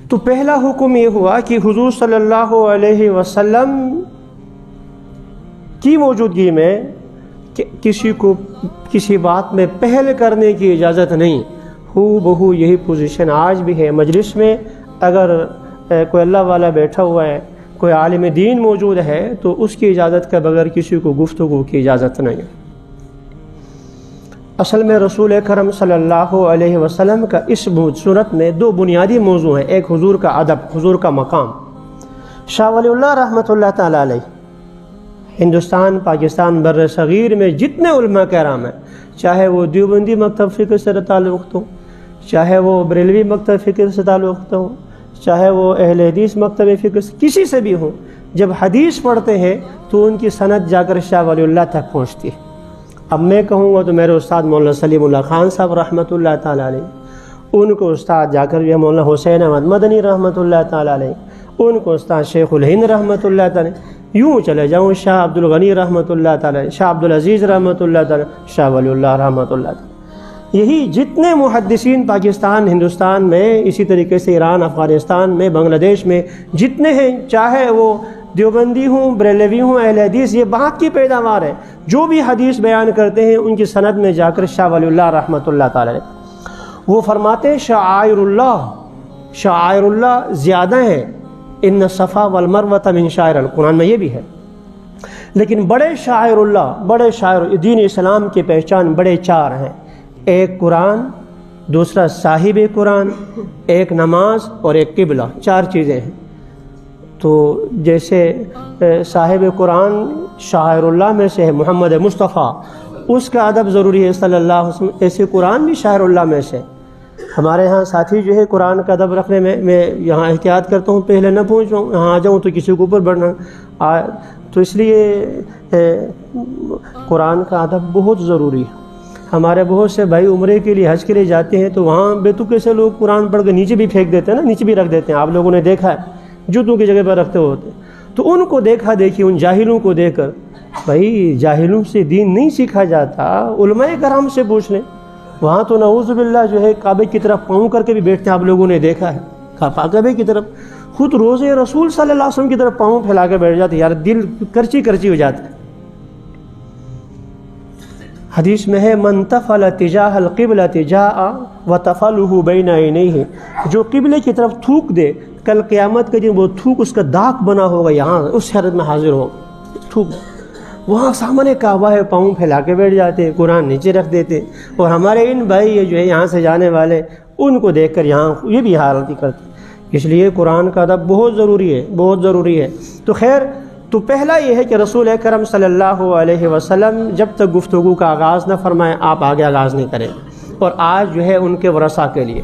تو پہلا حکم یہ ہوا کہ حضور صلی اللہ علیہ وسلم کی موجودگی میں کسی کو کسی بات میں پہل کرنے کی اجازت نہیں. ہو بہو یہی پوزیشن آج بھی ہے مجلس میں. اگر کوئی اللہ والا بیٹھا ہوا ہے، کوئی عالم دین موجود ہے، تو اس کی اجازت کے بغیر کسی کو گفتگو کی اجازت نہیں. اصل میں رسول اکرم صلی اللہ علیہ وسلم کا اس سنت میں دو بنیادی موضوع ہیں. ایک حضور کا ادب، حضور کا مقام. شاہ ولی اللہ رحمۃ اللہ تعالیٰ علیہ ہندوستان، پاکستان، بر صغیر میں جتنے علماء کرام ہیں، چاہے وہ دیوبندی مکتب فکر سے تعلق ہو، چاہے وہ بریلوی مکتب فکر سے تعلق ہو، چاہے وہ اہل حدیث مکتب فکر سے کسی سے بھی ہوں، جب حدیث پڑھتے ہیں تو ان کی سند جا کر شاہ ولی اللہ تک پہنچتی ہے. اب میں کہوں گا تو میرے استاد مولانا سلیم اللہ خان صاحب رحمۃ اللہ تعالیٰ علیہ، ان کو استاد جا کر جو مولانا حسین احمد مدنی رحمۃ اللہ تعالیٰ علیہ، ان کو استاد شیخ الہند رحمۃ اللہ تعالیٰ، یوں چلے جاؤں شاہ عبد الغنی رحمۃ اللہ تعالیٰ، شاہ عبد العزیز رحمۃ اللہ تعالیٰ، شاہ ولی اللہ رحمۃ اللہ تعالیٰ. یہی جتنے محدثین پاکستان، ہندوستان میں، اسی طریقے سے ایران، افغانستان میں، بنگلہ دیش میں جتنے ہیں، چاہے وہ دیوبندی ہوں، بریلوی ہوں، اہل حدیث، یہ بات کی پیداوار ہے. جو بھی حدیث بیان کرتے ہیں ان کی سند میں جا کر شاہ ولی اللہ رحمۃ اللہ تعالیٰ وہ فرماتے ہیں شعائر اللہ زیادہ ہیں. ان الصفا والمروۃ من شعائر اللہ، قرآن میں یہ بھی ہے. لیکن بڑے شاعر اللہ، بڑے شاعر دین اسلام کی پہچان بڑے چار ہیں. ایک قرآن، دوسرا صاحب قرآن، ایک نماز اور ایک قبلہ. چار چیزیں ہیں. تو جیسے صاحب قرآن شاعر اللہ میں سے ہے محمد مصطفیٰ، اس کا ادب ضروری ہے صلی اللہ علیہ وسلم. ایسے قرآن بھی شاعر اللہ میں سے. ہمارے ہاں ساتھی جو ہے قرآن کا ادب رکھنے میں یہاں احتیاط کرتا ہوں، پہلے نہ پہنچوں، یہاں آ جاؤں تو کسی کے اوپر بڑھنا. تو اس لیے قرآن کا ادب بہت ضروری ہے. ہمارے بہت سے بھائی عمرے کے لیے، حج کے لیے جاتے ہیں تو وہاں بے تکے سے لوگ قرآن پڑھ کے نیچے بھی پھینک دیتے ہیں نا، نیچے بھی رکھ دیتے ہیں. آپ لوگوں نے دیکھا ہے، جوتوں کی جگہ پر رکھتے ہوتے. تو ان کو دیکھا دیکھی، ان جاہلوں کو دیکھ کر، بھائی جاہلوں سے دین نہیں سیکھا جاتا، علماء کرام سے پوچھ لیں. وہاں تو نعوذ باللہ جو ہے کعبے کی طرف پاؤں کر کے بھی بیٹھتے ہیں. آپ لوگوں نے دیکھا ہے کعبے کی طرف، خود روزے رسول صلی اللہ علیہ وسلم کی طرف پاؤں پھیلا کے بیٹھ جاتے. یار دل کرچی کرچی ہو جاتا ہے. حدیث میں ہے من تفل تجاہ القبلۃ جاء وتفلہ بین عینیہ، جو قبلے کی طرف تھوک دے، کل قیامت کے دن وہ تھوک اس کا داغ بنا ہوگا، یہاں اس حالت میں حاضر ہوگا. تھوک وہاں سامنے کعبہ ہے، پاؤں پھیلا کے بیٹھ جاتے، قرآن نیچے رکھ دیتے. اور ہمارے ان بھائی جو ہے یہاں سے جانے والے، ان کو دیکھ کر یہاں یہ بھی حالت کرتے. اس لیے قرآن کا ادب بہت ضروری ہے، بہت ضروری ہے. تو خیر، تو پہلا یہ ہے کہ رسول اکرم صلی اللہ علیہ وسلم جب تک گفتگو کا آغاز نہ فرمائیں، آپ آگے آغاز نہیں کریں. اور آج جو ہے ان کے ورثاء کے لیے